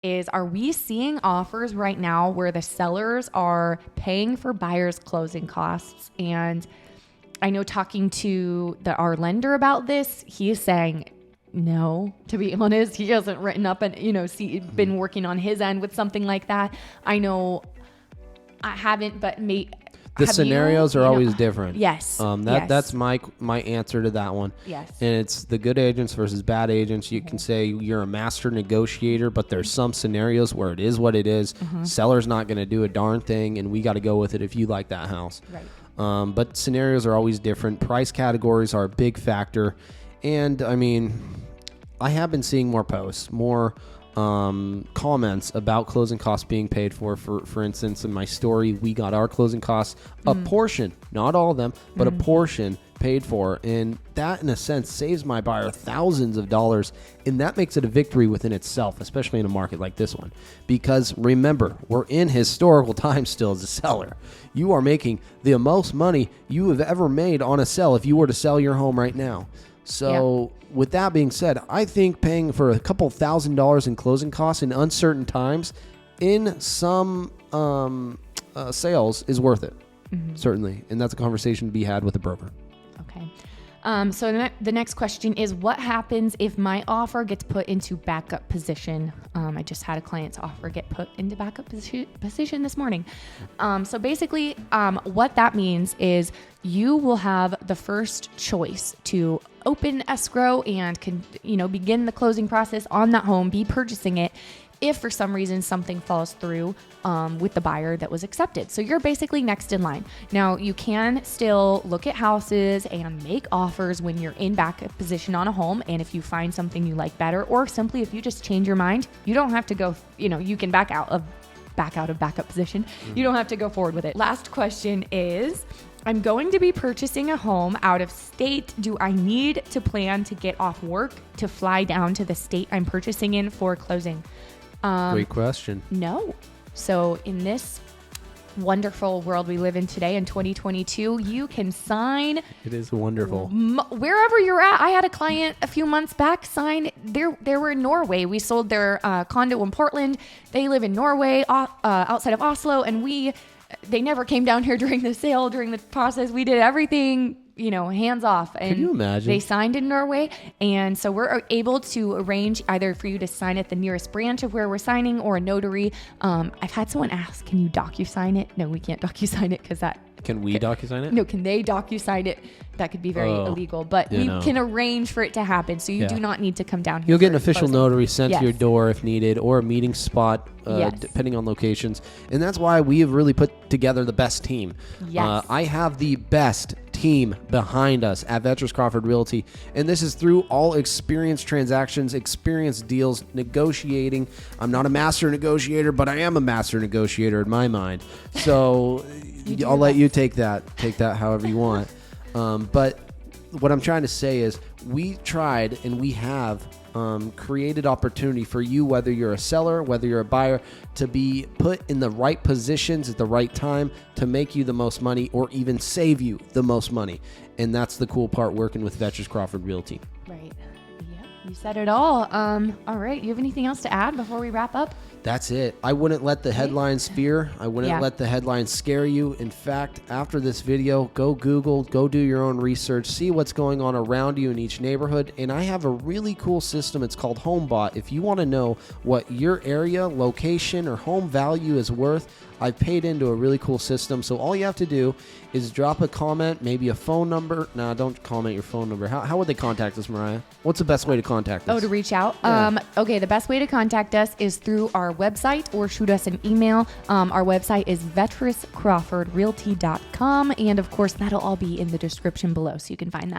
is, are we seeing offers right now where the sellers are paying for buyers' closing costs? And I know talking to our lender about this, he is saying no, to be honest. He hasn't written up and, been working on his end with something like that. I know I haven't, but the scenarios are always different. Yes. That's my answer to that one. Yes. And it's the good agents versus bad agents. You can say you're a master negotiator, but there's some scenarios where it is what it is. Seller's not going to do a darn thing, and we got to go with it if you like that house. Right. But scenarios are always different. Price categories are a big factor. And, I mean, I have been seeing more posts, more comments about closing costs being paid for instance, in my story, we got our closing costs, a portion, not all of them, but a portion paid for. And that, in a sense, saves my buyer thousands of dollars. And that makes it a victory within itself, especially in a market like this one. Because remember, we're in historical times still as a seller. You are making the most money you have ever made on a sell if you were to sell your home right now. So with that being said, I think paying for a couple $1,000s in closing costs in uncertain times in some sales is worth it, certainly. And that's a conversation to be had with a broker. Okay. So the next question is, what happens if my offer gets put into backup position? I just had a client's offer get put into backup position this morning. So basically, what that means is you will have the first choice to open escrow and begin the closing process on that home, be purchasing it, if for some reason something falls through with the buyer that was accepted. So you're basically next in line. Now, you can still look at houses and make offers when you're in backup position on a home. And if you find something you like better, or simply if you just change your mind, you don't have to go, you can back out of backup position. You don't have to go forward with it. Last question is, I'm going to be purchasing a home out of state. Do I need to plan to get off work to fly down to the state I'm purchasing in for closing? Great question. No. So in this wonderful world we live in today in 2022, you can sign. It is wonderful. Wherever you're at. I had a client a few months back sign. They were in Norway. We sold their condo in Portland. They live in Norway, outside of Oslo, and they never came down here during the sale, during the process. We did everything, hands off. And can you imagine? They signed in Norway. And so we're able to arrange either for you to sign at the nearest branch of where we're signing or a notary. I've had someone ask, can you DocuSign it? No, we can't DocuSign it because that. Can we DocuSign it? No, can they DocuSign it? That could be very illegal, but we can arrange for it to happen. So you do not need to come down here. You'll get an official closing. notary sent to your door if needed, or a meeting spot, depending on locations. And that's why we have really put together the best team. Yes. I have the best team behind us at Vettrus Crawford Realty. And this is through all experienced transactions, experienced deals, negotiating. I'm not a master negotiator, but I am a master negotiator in my mind. So I'll let you take that however you want. But what I'm trying to say is we tried and we have created opportunity for you, whether you're a seller, whether you're a buyer, to be put in the right positions at the right time to make you the most money or even save you the most money. And that's the cool part working with Vettrus Crawford Realty. Right. Yeah, you said it all. All right. You have anything else to add before we wrap up? That's it. I wouldn't let the headlines fear. I wouldn't let the headlines scare you. In fact, after this video, go Google, go do your own research, see what's going on around you in each neighborhood. And I have a really cool system. It's called HomeBot. If you want to know what your area, location, or home value is worth, I've paid into a really cool system. So all you have to do is drop a comment, maybe a phone number. No, don't comment your phone number. How would they contact us, Mariah? What's the best way to contact us? Oh, to reach out? Yeah. Okay, the best way to contact us is through our website or shoot us an email. Our website is vettruscrawfordrealty.com. And of course, that'll all be in the description below, so you can find that.